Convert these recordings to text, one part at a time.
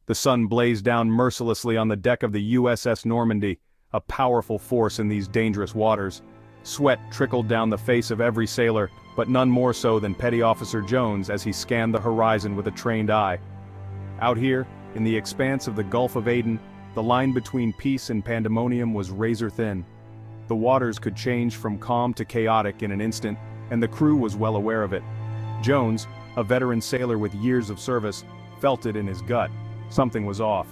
The sun blazed down mercilessly on the deck of the USS Normandy, a powerful force in these dangerous waters. Sweat trickled down the face of every sailor, but none more so than Petty Officer Jones as he scanned the horizon with a trained eye. Out here, in the expanse of the Gulf of Aden, the line between peace and pandemonium was razor thin. The waters could change from calm to chaotic in an instant, and the crew was well aware of it. Jones, a veteran sailor with years of service, felt it in his gut. Something was off.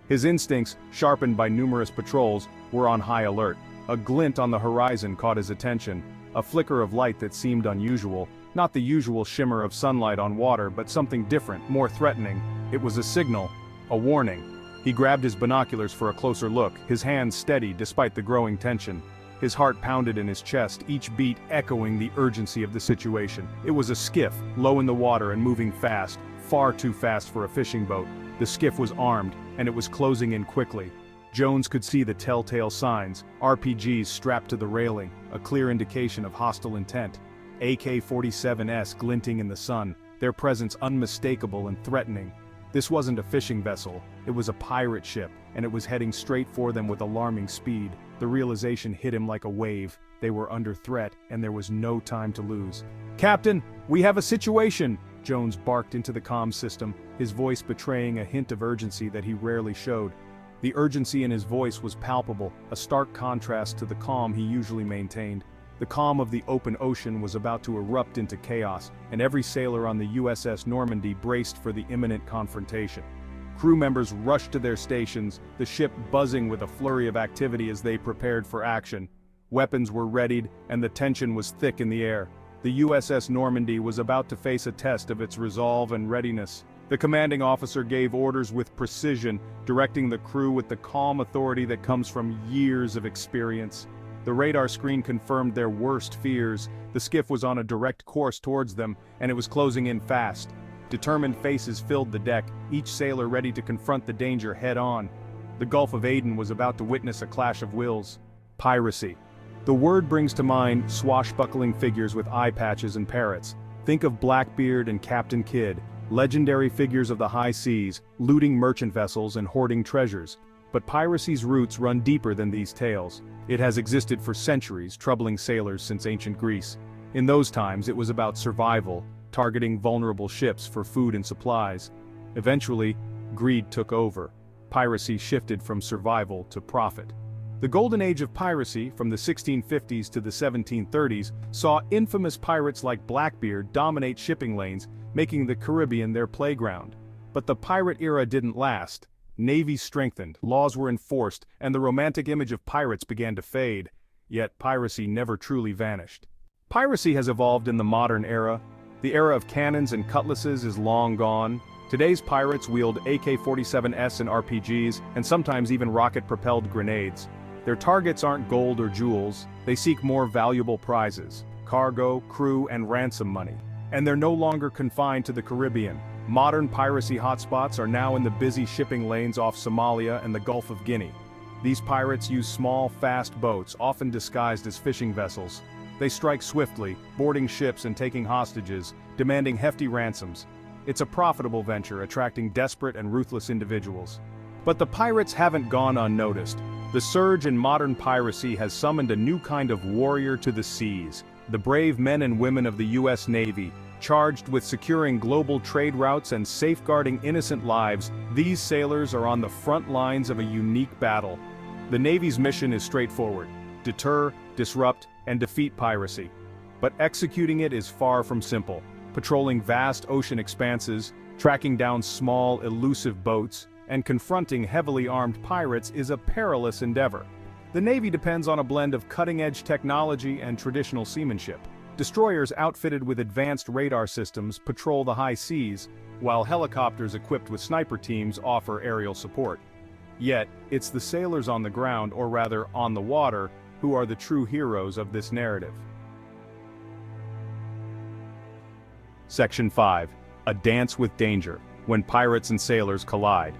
His instincts, sharpened by numerous patrols, were on high alert. A glint on the horizon caught his attention, a flicker of light that seemed unusual, not the usual shimmer of sunlight on water but something different, more threatening. It was a signal, a warning. He grabbed his binoculars for a closer look, his hands steady despite the growing tension. His heart pounded in his chest, each beat echoing the urgency of the situation. It was a skiff, low in the water and moving fast, far too fast for a fishing boat. The skiff was armed, and it was closing in quickly. Jones could see the telltale signs, RPGs strapped to the railing, a clear indication of hostile intent. AK-47s glinting in the sun, their presence unmistakable and threatening. This wasn't a fishing vessel, it was a pirate ship, and it was heading straight for them with alarming speed. The realization hit him like a wave. They were under threat, and there was no time to lose. "Captain, we have a situation!" Jones barked into the comm system, his voice betraying a hint of urgency that he rarely showed. The urgency in his voice was palpable, a stark contrast to the calm he usually maintained. The calm of the open ocean was about to erupt into chaos, and every sailor on the USS Normandy braced for the imminent confrontation. Crew members rushed to their stations, the ship buzzing with a flurry of activity as they prepared for action. Weapons were readied, and the tension was thick in the air. The USS Normandy was about to face a test of its resolve and readiness. The commanding officer gave orders with precision, directing the crew with the calm authority that comes from years of experience. The radar screen confirmed their worst fears. The skiff was on a direct course towards them, and it was closing in fast. Determined faces filled the deck, each sailor ready to confront the danger head-on. The Gulf of Aden was about to witness a clash of wills. Piracy. The word brings to mind swashbuckling figures with eye patches and parrots. Think of Blackbeard and Captain Kidd, legendary figures of the high seas, looting merchant vessels and hoarding treasures. But piracy's roots run deeper than these tales. It has existed for centuries, troubling sailors since ancient Greece. In those times, it was about survival, targeting vulnerable ships for food and supplies. Eventually, greed took over. Piracy shifted from survival to profit. The golden age of piracy, from the 1650s to the 1730s, saw infamous pirates like Blackbeard dominate shipping lanes, making the Caribbean their playground. But the pirate era didn't last. Navies strengthened, laws were enforced, and the romantic image of pirates began to fade. Yet piracy never truly vanished. Piracy has evolved in the modern era. The era of cannons and cutlasses is long gone. Today's pirates wield AK-47s and RPGs, and sometimes even rocket-propelled grenades. Their targets aren't gold or jewels, they seek more valuable prizes, cargo, crew, and ransom money. And they're no longer confined to the Caribbean. Modern piracy hotspots are now in the busy shipping lanes off Somalia and the Gulf of Guinea. These pirates use small, fast boats, often disguised as fishing vessels. They strike swiftly, boarding ships and taking hostages, demanding hefty ransoms. It's a profitable venture, attracting desperate and ruthless individuals. But the pirates haven't gone unnoticed. The surge in modern piracy has summoned a new kind of warrior to the seas. The brave men and women of the U.S. Navy, charged with securing global trade routes and safeguarding innocent lives, these sailors are on the front lines of a unique battle. The Navy's mission is straightforward: deter, disrupt, and defeat piracy. But executing it is far from simple. Patrolling vast ocean expanses, tracking down small, elusive boats, and confronting heavily armed pirates is a perilous endeavor. The Navy depends on a blend of cutting-edge technology and traditional seamanship. Destroyers outfitted with advanced radar systems patrol the high seas, while helicopters equipped with sniper teams offer aerial support. Yet, it's the sailors on the ground, or rather on the water, who are the true heroes of this narrative. Section 5. A Dance with Danger, when pirates and sailors collide.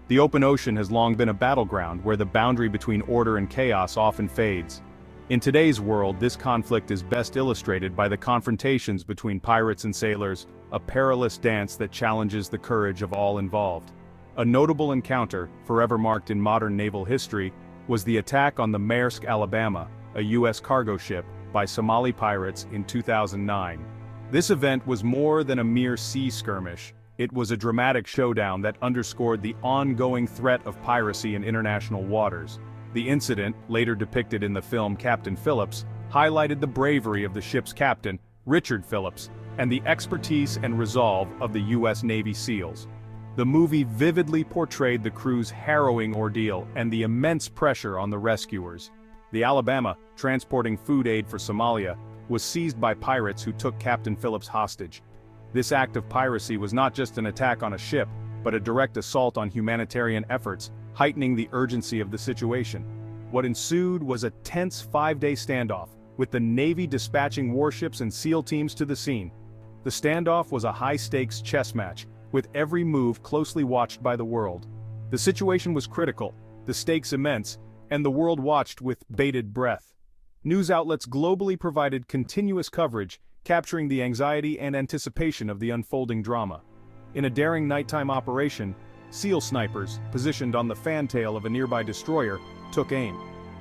The open ocean has long been a battleground where the boundary between order and chaos often fades. In today's world, this conflict is best illustrated by the confrontations between pirates and sailors, a perilous dance that challenges the courage of all involved. A notable encounter, forever marked in modern naval history, was the attack on the Maersk, Alabama, a U.S. cargo ship, by Somali pirates in 2009. This event was more than a mere sea skirmish. It was a dramatic showdown that underscored the ongoing threat of piracy in international waters. The incident, later depicted in the film Captain Phillips, highlighted the bravery of the ship's captain, Richard Phillips, and the expertise and resolve of the U.S. Navy SEALs. The movie vividly portrayed the crew's harrowing ordeal and the immense pressure on the rescuers. The Alabama, transporting food aid for Somalia, was seized by pirates who took Captain Phillips hostage. This act of piracy was not just an attack on a ship, but a direct assault on humanitarian efforts, heightening the urgency of the situation. What ensued was a tense 5-day standoff, with the Navy dispatching warships and SEAL teams to the scene. The standoff was a high-stakes chess match, with every move closely watched by the world. The situation was critical, the stakes immense, and the world watched with bated breath. News outlets globally provided continuous coverage, capturing the anxiety and anticipation of the unfolding drama. In a daring nighttime operation, SEAL snipers, positioned on the fantail of a nearby destroyer, took aim.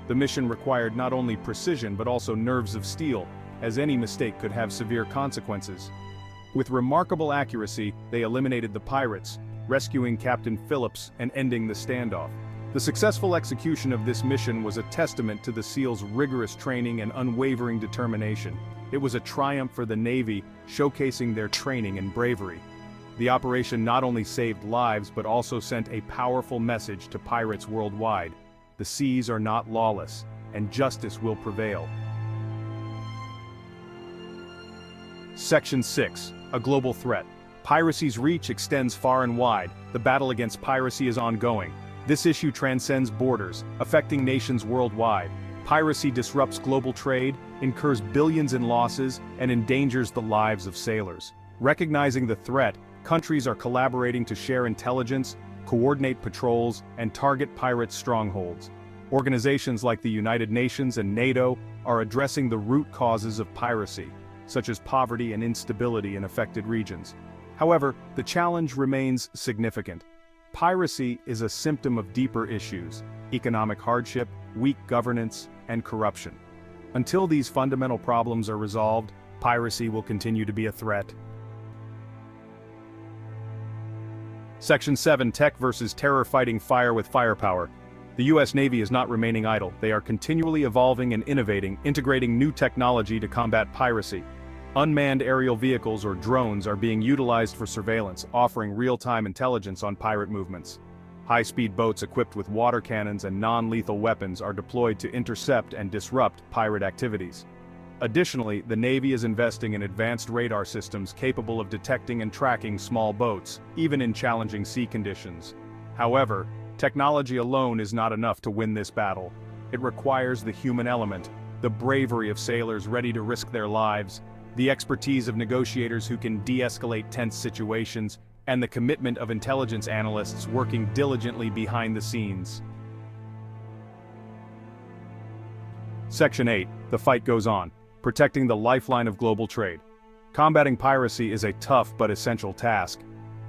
The mission required not only precision but also nerves of steel, as any mistake could have severe consequences. With remarkable accuracy, they eliminated the pirates, rescuing Captain Phillips and ending the standoff. The successful execution of this mission was a testament to the SEALs' rigorous training and unwavering determination. It was a triumph for the Navy, showcasing their training and bravery. The operation not only saved lives but also sent a powerful message to pirates worldwide. The seas are not lawless, and justice will prevail. Section 6. A global threat. Piracy's reach extends far and wide. The battle against piracy is ongoing. This issue transcends borders, affecting nations worldwide. Piracy disrupts global trade, incurs billions in losses, and endangers the lives of sailors. Recognizing the threat, countries are collaborating to share intelligence, coordinate patrols, and target pirate strongholds. Organizations like the United Nations and NATO are addressing the root causes of piracy, such as poverty and instability in affected regions. However, the challenge remains significant. Piracy is a symptom of deeper issues: economic hardship, weak governance, and corruption. Until these fundamental problems are resolved, piracy will continue to be a threat. Section 7. Tech versus terror: fighting fire with firepower. The U.S. Navy is not remaining idle. They are continually evolving and innovating, integrating new technology to combat piracy. Unmanned aerial vehicles or drones are being utilized for surveillance, offering real-time intelligence on pirate movements. High-speed boats equipped with water cannons and non-lethal weapons are deployed to intercept and disrupt pirate activities. Additionally, the Navy is investing in advanced radar systems capable of detecting and tracking small boats, even in challenging sea conditions. However, technology alone is not enough to win this battle. It requires the human element, the bravery of sailors ready to risk their lives, the expertise of negotiators who can de-escalate tense situations, and the commitment of intelligence analysts working diligently behind the scenes. Section 8. The fight goes on. Protecting the lifeline of global trade. Combating piracy is a tough but essential task.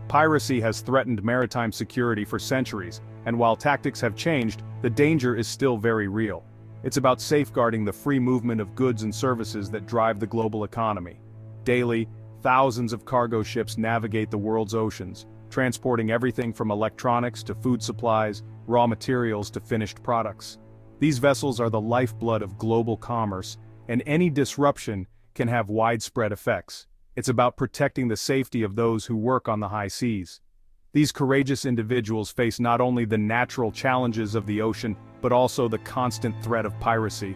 Piracy has threatened maritime security for centuries, and while tactics have changed, the danger is still very real. It's about safeguarding the free movement of goods and services that drive the global economy. Daily, thousands of cargo ships navigate the world's oceans, transporting everything from electronics to food supplies, raw materials to finished products. These vessels are the lifeblood of global commerce, and any disruption can have widespread effects. It's about protecting the safety of those who work on the high seas. These courageous individuals face not only the natural challenges of the ocean, but also the constant threat of piracy.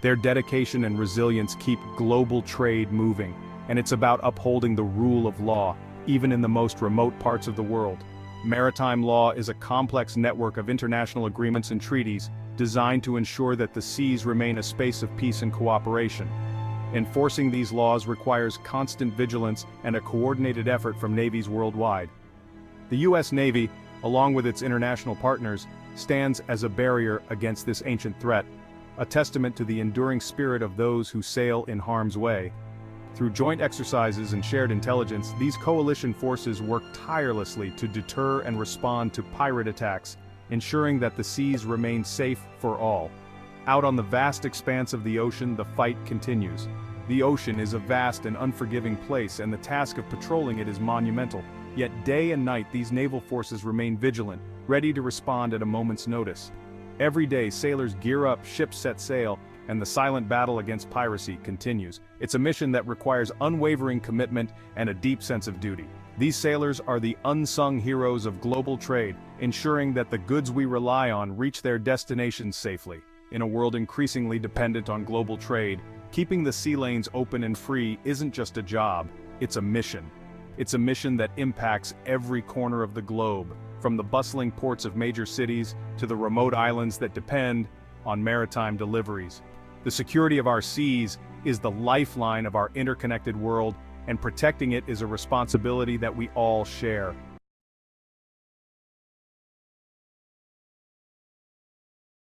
Their dedication and resilience keep global trade moving, and it's about upholding the rule of law, even in the most remote parts of the world. Maritime law is a complex network of international agreements and treaties designed to ensure that the seas remain a space of peace and cooperation. Enforcing these laws requires constant vigilance and a coordinated effort from navies worldwide. The U.S. Navy, along with its international partners, stands as a barrier against this ancient threat, a testament to the enduring spirit of those who sail in harm's way. Through joint exercises and shared intelligence, these coalition forces work tirelessly to deter and respond to pirate attacks, ensuring that the seas remain safe for all. Out on the vast expanse of the ocean, the fight continues. The ocean is a vast and unforgiving place, and the task of patrolling it is monumental. Yet day and night these naval forces remain vigilant, ready to respond at a moment's notice. Every day sailors gear up, ships set sail, and the silent battle against piracy continues. It's a mission that requires unwavering commitment and a deep sense of duty. These sailors are the unsung heroes of global trade, ensuring that the goods we rely on reach their destinations safely. In a world increasingly dependent on global trade, keeping the sea lanes open and free isn't just a job, it's a mission. It's a mission that impacts every corner of the globe, from the bustling ports of major cities to the remote islands that depend on maritime deliveries. The security of our seas is the lifeline of our interconnected world, and protecting it is a responsibility that we all share.